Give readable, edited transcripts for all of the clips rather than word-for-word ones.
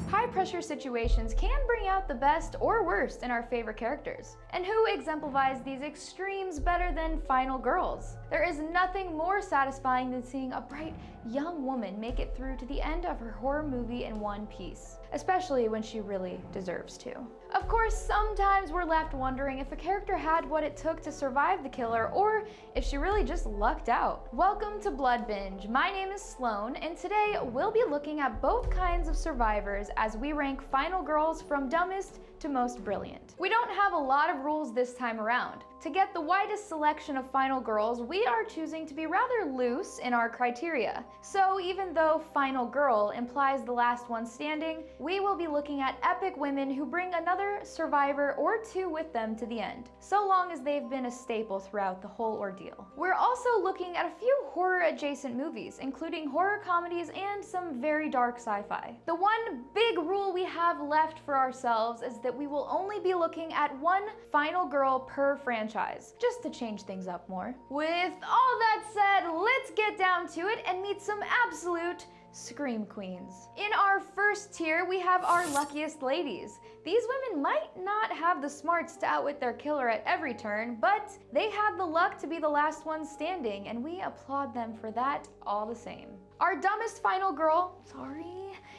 High-pressure situations can bring out the best or worst in our favorite characters. And who exemplifies these extremes better than Final Girls? There is nothing more satisfying than seeing a bright, young woman make it through to the end of her horror movie in one piece, especially when she really deserves to. Of course, sometimes we're left wondering if a character had what it took to survive the killer, or if she really just lucked out. Welcome to Blood Binge. My name is Sloan, and today we'll be looking at both kinds of survivors as we rank Final Girls from dumbest to most brilliant. We don't have a lot of rules this time around. To get the widest selection of Final Girls, we are choosing to be rather loose in our criteria. So even though Final Girl implies the last one standing, we will be looking at epic women who bring another survivor or two with them to the end, so long as they've been a staple throughout the whole ordeal. We're also looking at a few horror-adjacent movies, including horror comedies and some very dark sci-fi. The one big rule we have left for ourselves is that we will only be looking at one Final Girl per franchise, just to change things up more. With all that said, let's get down to it and meet some absolute Scream Queens. In our first tier, we have our luckiest ladies. These women might not have the smarts to outwit their killer at every turn, but they had the luck to be the last one standing, and we applaud them for that all the same. Our dumbest Final Girl,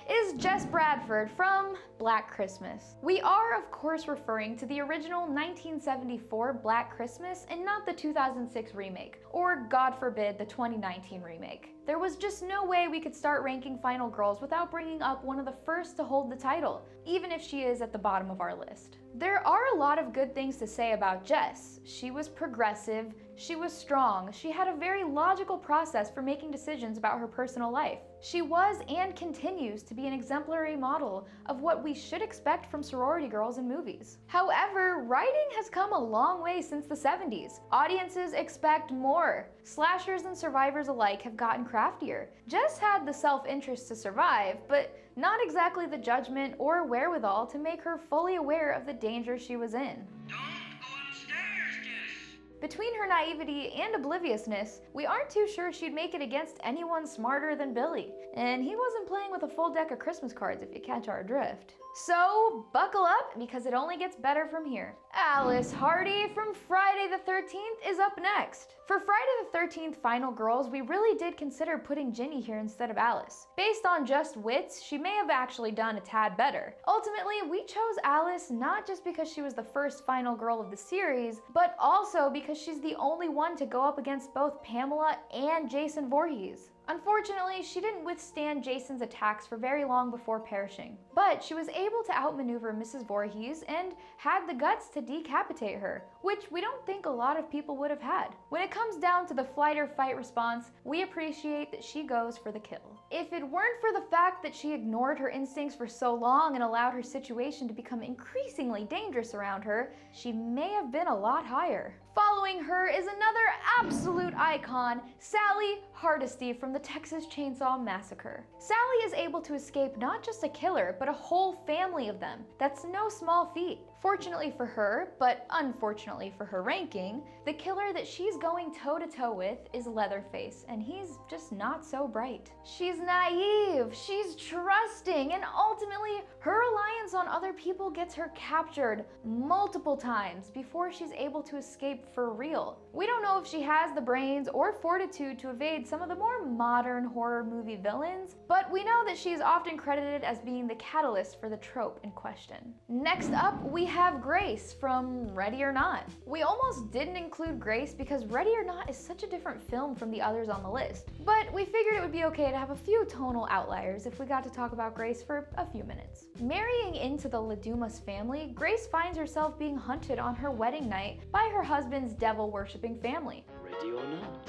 is Jess Bradford from Black Christmas. We are, of course, referring to the original 1974 Black Christmas and not the 2006 remake, or God forbid, the 2019 remake. There was just no way we could start ranking Final Girls without bringing up one of the first to hold the title, even if she is at the bottom of our list. There are a lot of good things to say about Jess. She was progressive, she was strong, she had a very logical process for making decisions about her personal life. She was and continues to be an exemplary model of what we should expect from sorority girls in movies. However, writing has come a long way since the 70s. Audiences expect more. Slashers and survivors alike have gotten craftier. Jess had the self-interest to survive, but not exactly the judgment or wherewithal to make her fully aware of the danger she was in. Don't go upstairs, Jess. Between her naivety and obliviousness, we aren't too sure she'd make it against anyone smarter than Billy. And he wasn't playing with a full deck of Christmas cards, if you catch our drift. So buckle up, because it only gets better from here. Alice Hardy from Friday the 13th is up next. For Friday the 13th Final Girls, we really did consider putting Ginny here instead of Alice. Based on just wits, she may have actually done a tad better. Ultimately, we chose Alice not just because she was the first Final Girl of the series, but also because she's the only one to go up against both Pamela and Jason Voorhees. Unfortunately, she didn't withstand Jason's attacks for very long before perishing, but she was able to outmaneuver Mrs. Voorhees and had the guts to decapitate her, which we don't think a lot of people would have had. When it comes down to the flight or fight response, we appreciate that she goes for the kill. If it weren't for the fact that she ignored her instincts for so long and allowed her situation to become increasingly dangerous around her, she may have been a lot higher. Following her is another absolute icon, Sally Hardesty from the Texas Chainsaw Massacre. Sally is able to escape not just a killer, but a whole family of them. That's no small feat. Fortunately for her, but unfortunately for her ranking, the killer that she's going toe-to-toe with is Leatherface, and he's just not so bright. She's naive, she's trusting, and ultimately, her reliance on other people gets her captured multiple times before she's able to escape for real. We don't know if she has the brains or fortitude to evade some of the more modern horror movie villains, but we know that she is often credited as being the catalyst for the trope in question. Next up, we have Grace from Ready or Not. We almost didn't include Grace because Ready or Not is such a different film from the others on the list, but we figured it would be okay to have a few tonal outliers if we got to talk about Grace for a few minutes. Marrying into the Ladumas family, Grace finds herself being hunted on her wedding night by her husband's devil-worshipping family. Ready or not,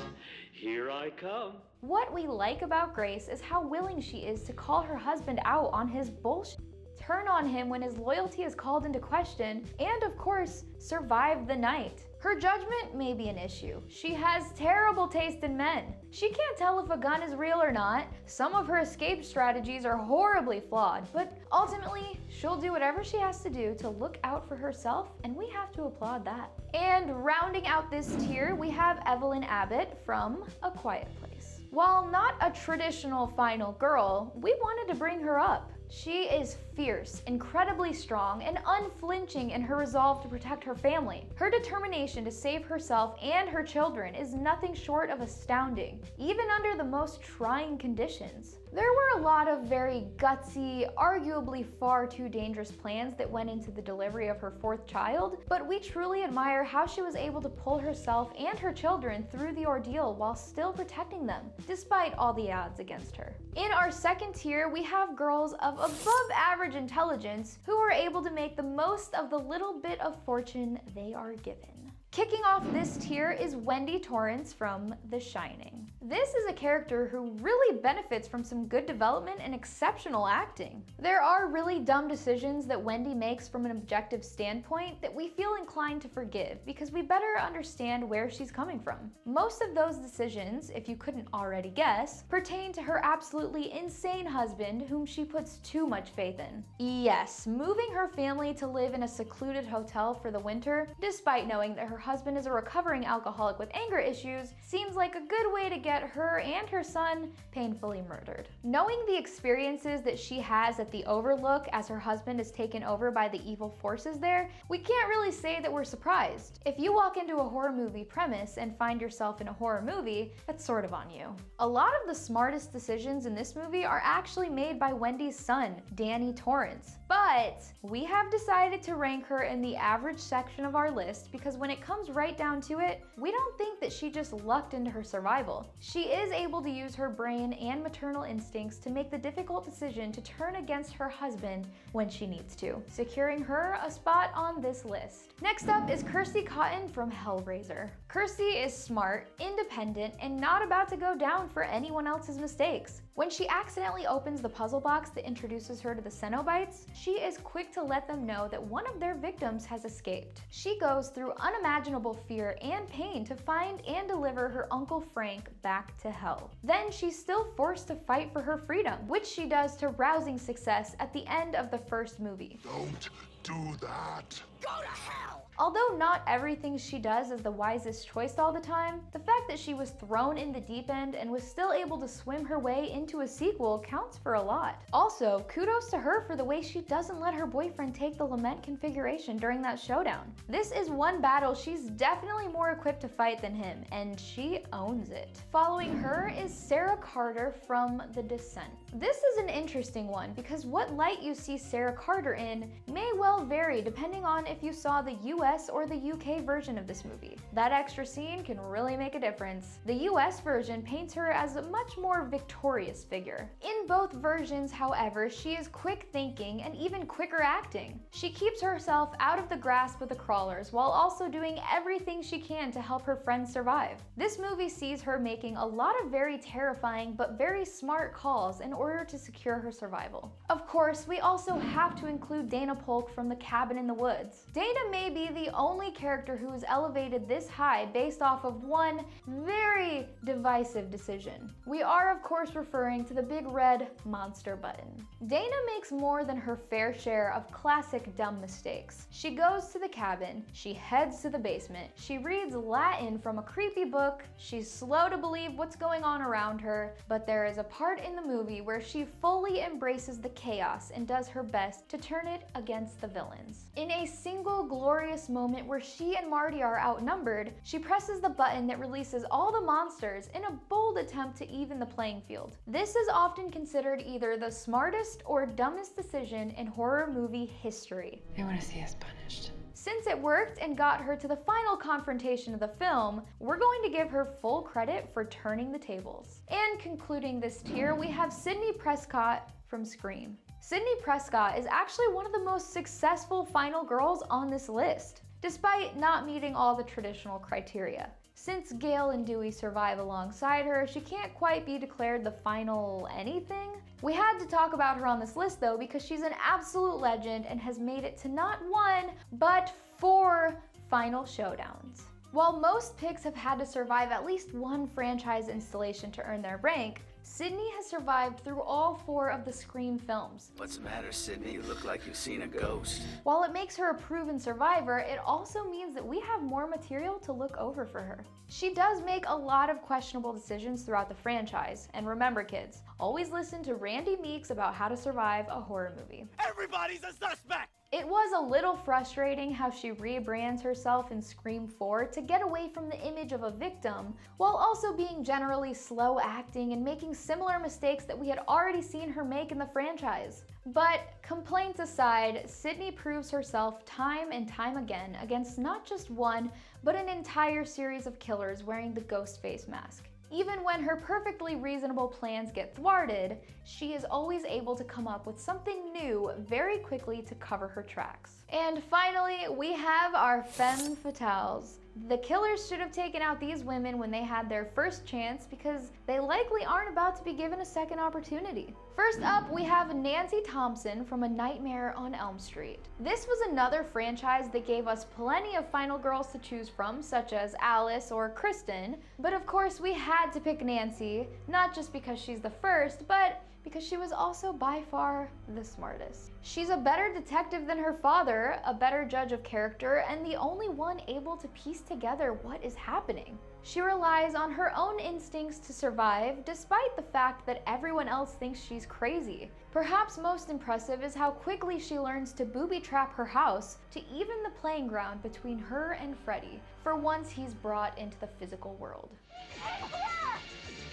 here I come. What we like about Grace is how willing she is to call her husband out on his bullshit, turn on him when his loyalty is called into question, and of course, survive the night. Her judgment may be an issue. She has terrible taste in men. She can't tell if a gun is real or not. Some of her escape strategies are horribly flawed, but ultimately, she'll do whatever she has to do to look out for herself, and we have to applaud that. And rounding out this tier, we have Evelyn Abbott from A Quiet Place. While not a traditional final girl, we wanted to bring her up. She is fierce, incredibly strong, and unflinching in her resolve to protect her family. Her determination to save herself and her children is nothing short of astounding, even under the most trying conditions. There were a lot of very gutsy, arguably far too dangerous plans that went into the delivery of her fourth child, but we truly admire how she was able to pull herself and her children through the ordeal while still protecting them, despite all the odds against her. In our second tier, we have girls of above average intelligence who are able to make the most of the little bit of fortune they are given. Kicking off this tier is Wendy Torrance from The Shining. This is a character who really benefits from some good development and exceptional acting. There are really dumb decisions that Wendy makes from an objective standpoint that we feel inclined to forgive because we better understand where she's coming from. Most of those decisions, if you couldn't already guess, pertain to her absolutely insane husband whom she puts too much faith in. Yes, moving her family to live in a secluded hotel for the winter, despite knowing that her husband is a recovering alcoholic with anger issues, seems like a good way to get her and her son painfully murdered. Knowing the experiences that she has at the Overlook as her husband is taken over by the evil forces there, we can't really say that we're surprised. If you walk into a horror movie premise and find yourself in a horror movie, that's sort of on you. A lot of the smartest decisions in this movie are actually made by Wendy's son, Danny Torrance. But we have decided to rank her in the average section of our list because when it comes right down to it, we don't think that she just lucked into her survival. She is able to use her brain and maternal instincts to make the difficult decision to turn against her husband when she needs to, securing her a spot on this list. Next up is Kirsty Cotton from Hellraiser. Kirsty is smart, independent, and not about to go down for anyone else's mistakes. When she accidentally opens the puzzle box that introduces her to the Cenobites, she is quick to let them know that one of their victims has escaped. She goes through unimaginable fear and pain to find and deliver her Uncle Frank back to hell. Then she's still forced to fight for her freedom, which she does to rousing success at the end of the first movie. Don't do that. Go to hell! Although not everything she does is the wisest choice all the time, the fact that she was thrown in the deep end and was still able to swim her way into a sequel counts for a lot. Also, kudos to her for the way she doesn't let her boyfriend take the lament configuration during that showdown. This is one battle she's definitely more equipped to fight than him, and she owns it. Following her is Sarah Carter from The Descent. This is an interesting one because what light you see Sarah Carter in may well vary depending on if you saw the US or the UK version of this movie. That extra scene can really make a difference. The US version paints her as a much more victorious figure. In both versions, however, she is quick thinking and even quicker acting. She keeps herself out of the grasp of the crawlers while also doing everything she can to help her friends survive. This movie sees her making a lot of very terrifying but very smart calls in order to secure her survival. Of course, we also have to include Dana Polk from The Cabin in the Woods. Dana may be the only character who is elevated this high based off of one very divisive decision. We are of course referring to the big red monster button. Dana makes more than her fair share of classic dumb mistakes. She goes to the cabin, she heads to the basement, she reads Latin from a creepy book, she's slow to believe what's going on around her, but there is a part in the movie where she fully embraces the chaos and does her best to turn it against the villains. In a single glorious moment where she and Marty are outnumbered, she presses the button that releases all the monsters in a bold attempt to even the playing field. This is often considered either the smartest or dumbest decision in horror movie history. They want to see us punished. Since it worked and got her to the final confrontation of the film, we're going to give her full credit for turning the tables. And concluding this tier, we have Sidney Prescott from Scream. Sidney Prescott is actually one of the most successful final girls on this list, despite not meeting all the traditional criteria. Since Gale and Dewey survive alongside her, she can't quite be declared the final anything. We had to talk about her on this list though because she's an absolute legend and has made it to not one, but 4 final showdowns. While most picks have had to survive at least one franchise installation to earn their rank, Sydney has survived through all 4 of the Scream films. What's the matter, Sydney? You look like you've seen a ghost. While it makes her a proven survivor, it also means that we have more material to look over for her. She does make a lot of questionable decisions throughout the franchise, and remember kids, always listen to Randy Meeks about how to survive a horror movie. Everybody's a suspect! It was a little frustrating how she rebrands herself in Scream 4 to get away from the image of a victim, while also being generally slow acting and making similar mistakes that we had already seen her make in the franchise. But complaints aside, Sydney proves herself time and time again against not just one, but an entire series of killers wearing the ghost face mask. Even when her perfectly reasonable plans get thwarted, she is always able to come up with something new very quickly to cover her tracks. And finally, we have our femme fatales. The killers should have taken out these women when they had their first chance because they likely aren't about to be given a second opportunity. First up, we have Nancy Thompson from A Nightmare on Elm Street. This was another franchise that gave us plenty of final girls to choose from, such as Alice or Kristen, but of course we had to pick Nancy, not just because she's the first, but because she was also by far the smartest. She's a better detective than her father, a better judge of character, and the only one able to piece together what is happening. She relies on her own instincts to survive, despite the fact that everyone else thinks she's crazy. Perhaps most impressive is how quickly she learns to booby-trap her house to even the playing ground between her and Freddy, for once he's brought into the physical world.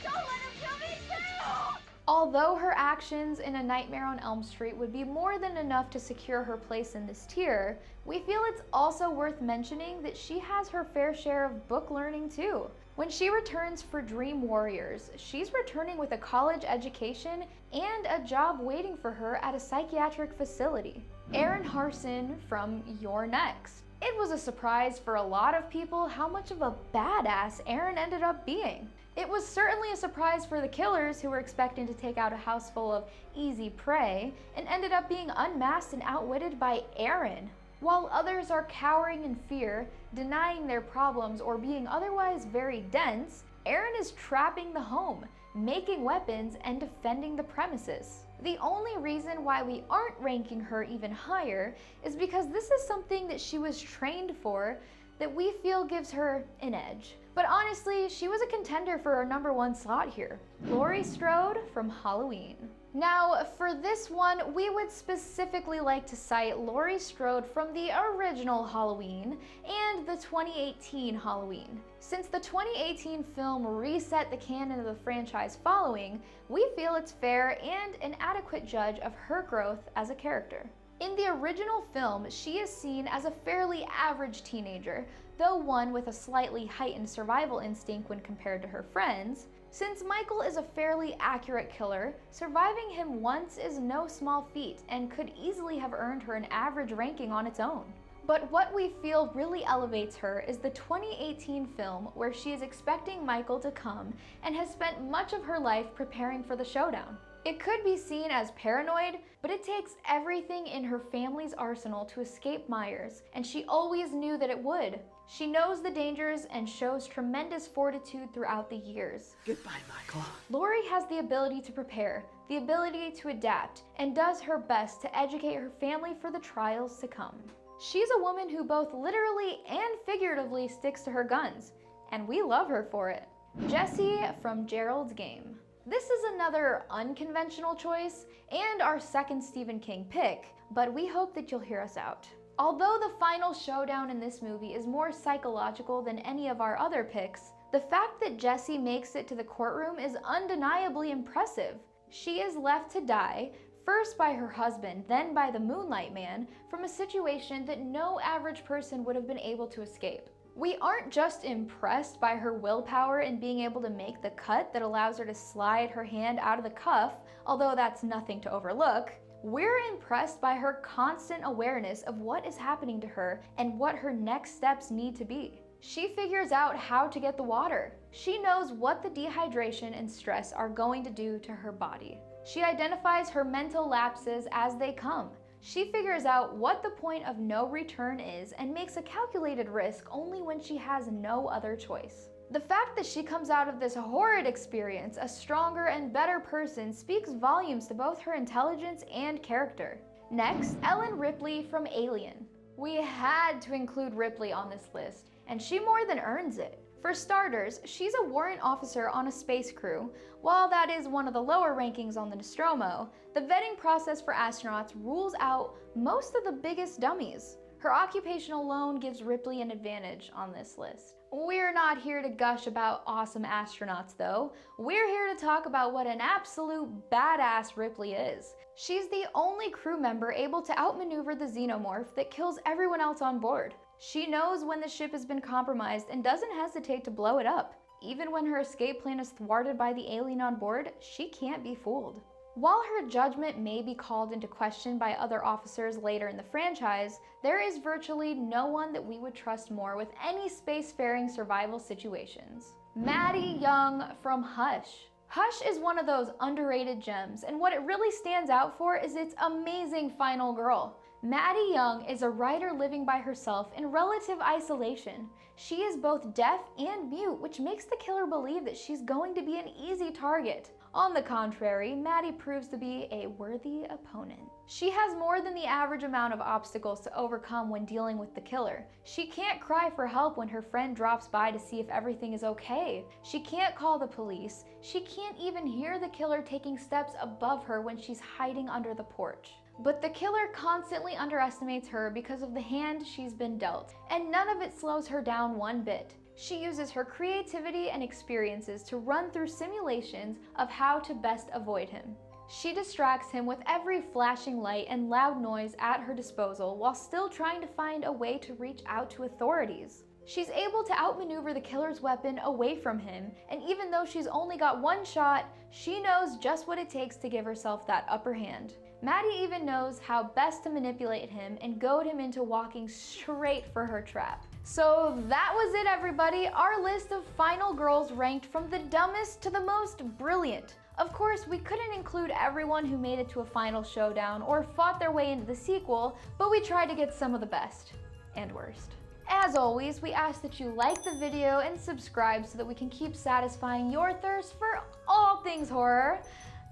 Don't let him kill me too! Although her actions in A Nightmare on Elm Street would be more than enough to secure her place in this tier, we feel it's also worth mentioning that she has her fair share of book learning too. When she returns for Dream Warriors, she's returning with a college education and a job waiting for her at a psychiatric facility. Erin Harson from You're Next. It was a surprise for a lot of people how much of a badass Erin ended up being. It was certainly a surprise for the killers who were expecting to take out a house full of easy prey and ended up being unmasked and outwitted by Erin. While others are cowering in fear, denying their problems, or being otherwise very dense, Erin is trapping the home, making weapons, and defending the premises. The only reason why we aren't ranking her even higher is because this is something that she was trained for that we feel gives her an edge. But honestly, she was a contender for our #1 slot here. Laurie Strode from Halloween. Now, for this one, we would specifically like to cite Laurie Strode from the original Halloween and the 2018 Halloween. Since the 2018 film reset the canon of the franchise following, we feel it's fair and an adequate judge of her growth as a character. In the original film, she is seen as a fairly average teenager, though one with a slightly heightened survival instinct when compared to her friends. Since Michael is a fairly accurate killer, surviving him once is no small feat and could easily have earned her an average ranking on its own. But what we feel really elevates her is the 2018 film where she is expecting Michael to come and has spent much of her life preparing for the showdown. It could be seen as paranoid, but it takes everything in her family's arsenal to escape Myers, and she always knew that it would. She knows the dangers and shows tremendous fortitude throughout the years. Goodbye, Michael. Laurie has the ability to prepare, the ability to adapt, and does her best to educate her family for the trials to come. She's a woman who both literally and figuratively sticks to her guns, and we love her for it. Jessie from Gerald's Game. This is another unconventional choice and our second Stephen King pick, but we hope that you'll hear us out. Although the final showdown in this movie is more psychological than any of our other picks, the fact that Jessie makes it to the courtroom is undeniably impressive. She is left to die, first by her husband, then by the Moonlight Man, from a situation that no average person would have been able to escape. We aren't just impressed by her willpower in being able to make the cut that allows her to slide her hand out of the cuff, although that's nothing to overlook. We're impressed by her constant awareness of what is happening to her and what her next steps need to be. She figures out how to get the water. She knows what the dehydration and stress are going to do to her body. She identifies her mental lapses as they come. She figures out what the point of no return is and makes a calculated risk only when she has no other choice. The fact that she comes out of this horrid experience a stronger and better person speaks volumes to both her intelligence and character. Next, Ellen Ripley from Alien. We had to include Ripley on this list, and she more than earns it. For starters, she's a warrant officer on a space crew. While that is one of the lower rankings on the Nostromo, the vetting process for astronauts rules out most of the biggest dummies. Her occupation alone gives Ripley an advantage on this list. We're not here to gush about awesome astronauts though. We're here to talk about what an absolute badass Ripley is. She's the only crew member able to outmaneuver the xenomorph that kills everyone else on board. She knows when the ship has been compromised and doesn't hesitate to blow it up. Even when her escape plan is thwarted by the alien on board, she can't be fooled. While her judgment may be called into question by other officers later in the franchise, there is virtually no one that we would trust more with any spacefaring survival situations. Maddie Young from Hush. Hush is one of those underrated gems, and what it really stands out for is its amazing final girl. Maddie Young is a writer living by herself in relative isolation. She is both deaf and mute, which makes the killer believe that she's going to be an easy target. On the contrary, Maddie proves to be a worthy opponent. She has more than the average amount of obstacles to overcome when dealing with the killer. She can't cry for help when her friend drops by to see if everything is okay. She can't call the police. She can't even hear the killer taking steps above her when she's hiding under the porch. But the killer constantly underestimates her because of the hand she's been dealt, and none of it slows her down one bit. She uses her creativity and experiences to run through simulations of how to best avoid him. She distracts him with every flashing light and loud noise at her disposal while still trying to find a way to reach out to authorities. She's able to outmaneuver the killer's weapon away from him, and even though she's only got one shot, she knows just what it takes to give herself that upper hand. Maddie even knows how best to manipulate him and goad him into walking straight for her trap. So that was it, everybody. Our list of final girls ranked from the dumbest to the most brilliant. Of course, we couldn't include everyone who made it to a final showdown or fought their way into the sequel, but we tried to get some of the best and worst. As always, we ask that you like the video and subscribe so that we can keep satisfying your thirst for all things horror.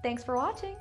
Thanks for watching.